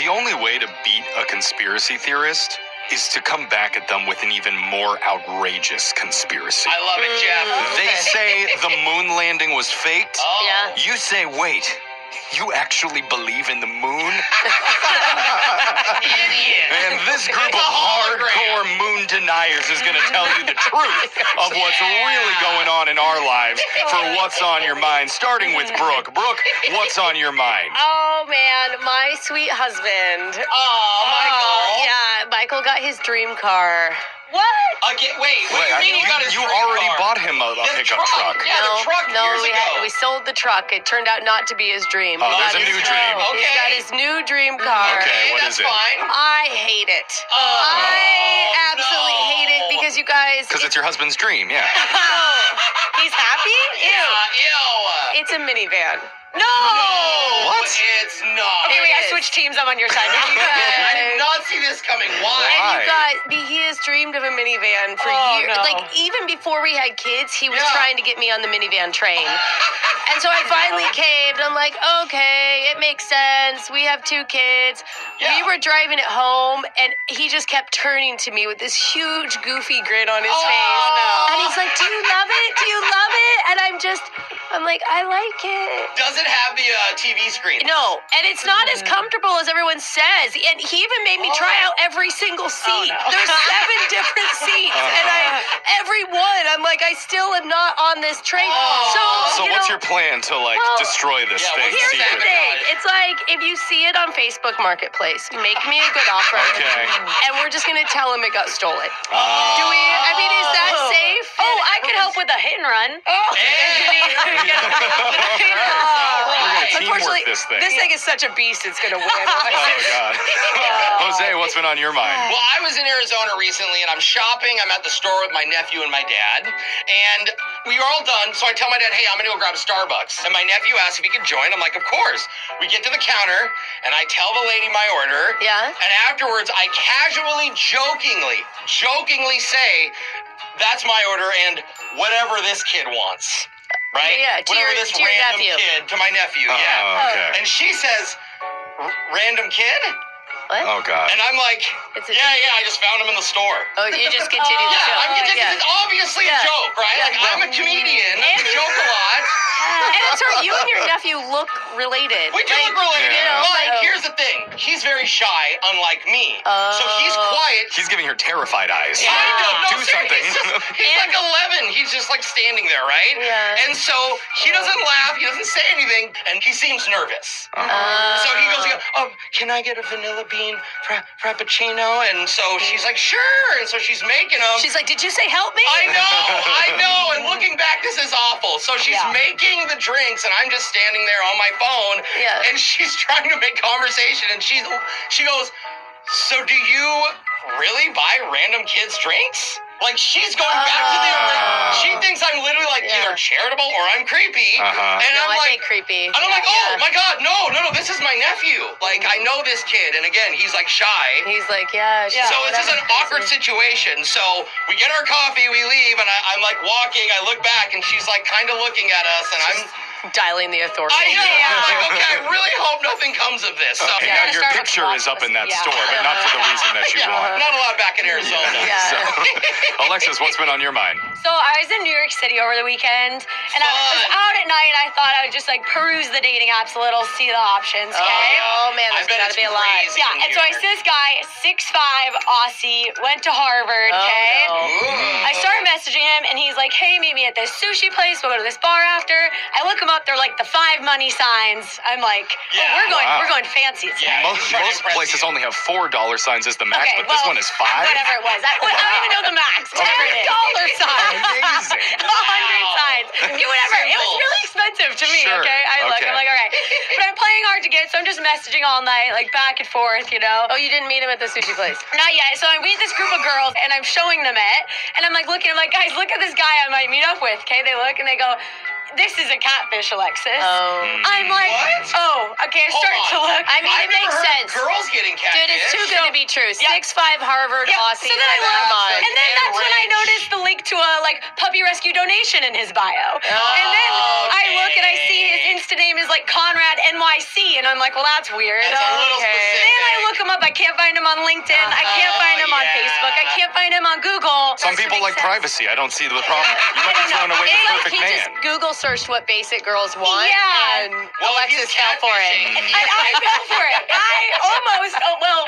The only way to beat a conspiracy theorist is to come back at them with an even more outrageous conspiracy. I love it, Jeff. They say the moon landing was faked. Oh. Yeah. You say, wait, you actually believe in the moon? Idiot. And this group It's of a hologram. hardcore moon deniers is going to tell you the truth of what's really going on in our lives for What's on Your Mind, starting with Brooke. Brooke, what's on your mind? Oh man, my sweet husband. Oh, Michael. Yeah, Michael got his dream car. What? Again, wait, what do you mean you got his you dream already car? bought him a The pickup truck. Yeah, the truck no, years ago. we sold the truck. It turned out not to be his dream. Oh, He there's got a his- new dream. Okay. He's got his new dream car. Okay, what that's is it? fine. I hate it. Oh, I absolutely no. hate it because you guys. Because it's your husband's dream, yeah. He's happy? Ew. It's a minivan. No! What? It's not. Okay, wait, I It is. switched teams. I'm on your side. I did not see this coming. Why? And you Why? guys, he has dreamed of a minivan for Oh, years. no. Like, even before we had kids, he was Yeah. trying to get me on the minivan train. And so I finally caved. I'm like, okay, it makes sense. We have 2 kids. Yeah. We were driving it home, and he just kept turning to me with this huge, goofy grin on his Oh, face. no. And he's like, do you love it? Do you love it? And I'm like, I like it. Does it have the TV screen? No, and it's not as comfortable as everyone says. And he even made me try out every single seat. no. There's 7 different seats, and every one, I'm like, I still am not on this train. Oh. So you what's know, your plan to, like, well, destroy this yeah, thing what's Here's the secretly? thing. It's like, if you see it on Facebook Marketplace, make me a good offer. Okay. And we're just going to tell him it got stolen. Oh. Do we, I mean, is that safe? Oh, I could help with a hit and run. We're gonna teamwork Unfortunately, this thing. is such a beast, it's going to win. Oh, God. Jose, what's been on your mind? Well, I was in Arizona recently, and I'm shopping. I'm at the store with my nephew and my dad, and we were all done. So I tell my dad, "Hey, I'm gonna go grab Starbucks." And my nephew asked if he could join. I'm like, "Of course." We get to the counter, and I tell the lady my order. Yeah? And afterwards, I casually, jokingly say, "That's my order, and whatever this kid wants." Right? Yeah, to whatever your- this to your random nephew. kid, to my nephew, Oh, yeah. okay. And she says, "Random kid?" What? Oh, God. And I'm like, It's a- yeah, I just found him in the store. Oh, you just continue the Yeah, show. I'm because Yeah. it's obviously Yeah. a joke, right? Yeah, Like, well- I'm a comedian. I And- joke a lot. And it's her, you and your nephew look related. We do Like, look related. you know, But like- here's the thing. He's very shy, unlike me. So he's quiet. He's giving her terrified eyes. I know. No, Do seriously, something. He's like 11. He's just like standing there, right? Yeah. And so he doesn't laugh. He doesn't say anything. And he seems nervous. So he goes, can I get a vanilla bean frappuccino? And so she's like, sure. And so she's making them. She's like, did you say help me? I know. And looking back, this is awful. So she's making the drinks, and I'm just standing there on my phone. Yeah. And she's trying to make conversation, and she goes, so do you really buy random kids drinks? Like, she's going back to the she thinks I'm literally like either charitable or I'm creepy. And No, I'm I like, think creepy. and I'm like, oh Yeah. my God, no, this is my nephew. Like, I know this kid, and again, he's like shy. He's like, yeah. So this is an awkward situation. So we get our coffee, we leave, and I'm like walking. I look back, and she's like kind of looking at us, and I'm dialing the authorities. I know. I'm like, okay, I really hope nothing comes of this. So, Okay, now your picture is up in that store, but not for the reason that you want. not allowed back in Arizona. Yeah. So, Alexis, what's been on your mind? So I was in New York City over the weekend, and I was Fun. out at night, and I thought I would just like peruse the dating apps a little, see the options, okay? Oh, man, I there's bet got to it's be a lot. crazy. Yeah, and so I see this guy, 6'5", Aussie, went to Harvard, Oh, okay? no. Ooh. I started messaging him, and he's like, hey, meet me at this sushi place. We'll go to this bar after. I look him up. They're like the 5 money signs. I'm like, Yeah. we're going fancy. Yeah, Most, he's trying to most impress places you. only have $4 signs as the max, Okay, but this well, one is 5? Whatever it was. I don't even know the max. Whatever it is. $10 sign. Amazing. 100 signs. Yeah, whatever. It was Symbols. really expensive to me, Sure. okay? I'm like, all right. But I'm playing hard to get, so I'm just messaging all night, like back and forth, you know? Oh, you didn't meet him at the sushi place? Not yet. So I meet this group of girls, and I'm showing them it, and I'm like looking, I'm like, guys, look at this guy I might meet up with, okay? They look, and they go, this is a catfish, Alexis. Oh. I'm like, What? oh, okay, I start to look. I mean, I've it never makes heard sense. of girls getting catfish. Dude, it's too good to be be true. 6'5" Harvard Yeah, Aussie. so then I Come look, on. and then that's when I Rich. noticed the link to a puppy rescue donation in his bio. And then I look and I see his Insta name is Conrad NYC, and I'm like, well, that's weird. That's a little Okay. specific. Then I look him up. I can't find him on LinkedIn. I can't find him on yeah. Facebook. I can't find him on Google. Some people like privacy. I don't see the problem. You might be throwing away the It's like perfect he man. just Google searched what basic girls want, Yeah. and Well, Alexis he's fell for catfishing. it. And I fell for it. I almost,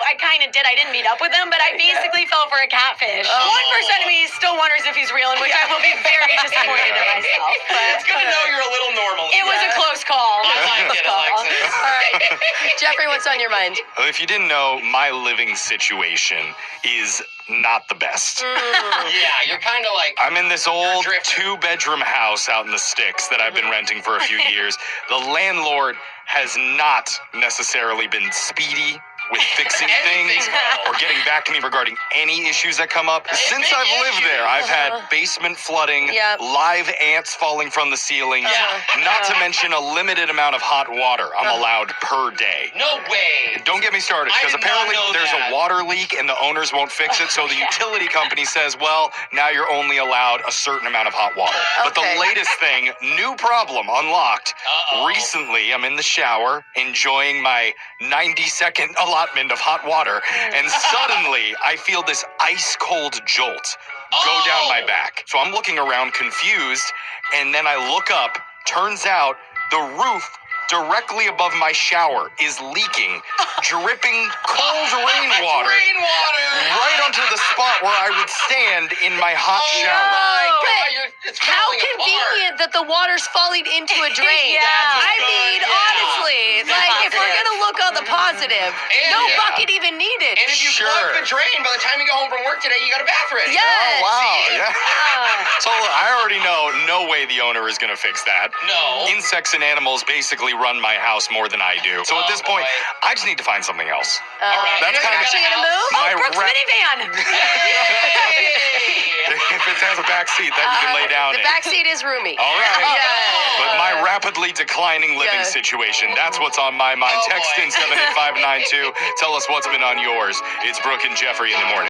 I kind of did. I didn't meet up with him, but I basically fell for a catfish. 1% of me still wonders if he's real, in which I will be very disappointed in myself. It's But good to know you're a little normal. it was a close call. I liked it, Alexis. All right, Jeffrey, what's on your mind? If you didn't know, my living situation is not the best. Yeah, you're kind of like. I'm in this old drifting. 2-bedroom house out in the sticks that I've been renting for a few years. The landlord has not necessarily been speedy with fixing Anything, things bro. or getting back to me regarding any issues that come up. Since big I've lived issues. there, I've had basement flooding, Yep. live ants falling from the ceilings, Yeah. not to mention a limited amount of hot water I'm allowed per day. No way. Don't get me started, I because did not apparently know there's that. a water leak and the owners won't fix it, so the utility company says, well, now you're only allowed a certain amount of hot water. But Okay. the latest thing, new problem unlocked. Uh-oh. Recently, I'm in the shower enjoying my 90-second allotment of hot water, and suddenly I feel this ice-cold jolt go down my back. So I'm looking around confused, and then I look up. Turns out the roof directly above my shower is leaking, dripping cold rainwater Rainwater. right onto the spot where I would stand in my hot shower. My No. God, it's How falling convenient that the water's falling into a drain. Yeah. I Good, mean, yeah. honestly, like if we're gonna look on the positive, no yeah. bucket even needed. And if you Sure. plug the drain, by the time you go home from work today, you got a bath ready. Yes. Oh, wow. See? Yeah. So I already know no way the owner is going to fix that. No. Insects and animals basically run my house more than I do. So at this point, boy. I just need to find something else. All right. That's You know, kind you of- got Actually a gonna house. move? My Brooks rep- minivan. If it has a back seat that you can lay down The in. back seat is roomy. All right. Yeah. But my rapidly declining living Yeah. situation, that's what's on my mind. Oh, Text boy. in 78592. Tell us what's been on yours. It's Brooke and Jeffrey in the morning.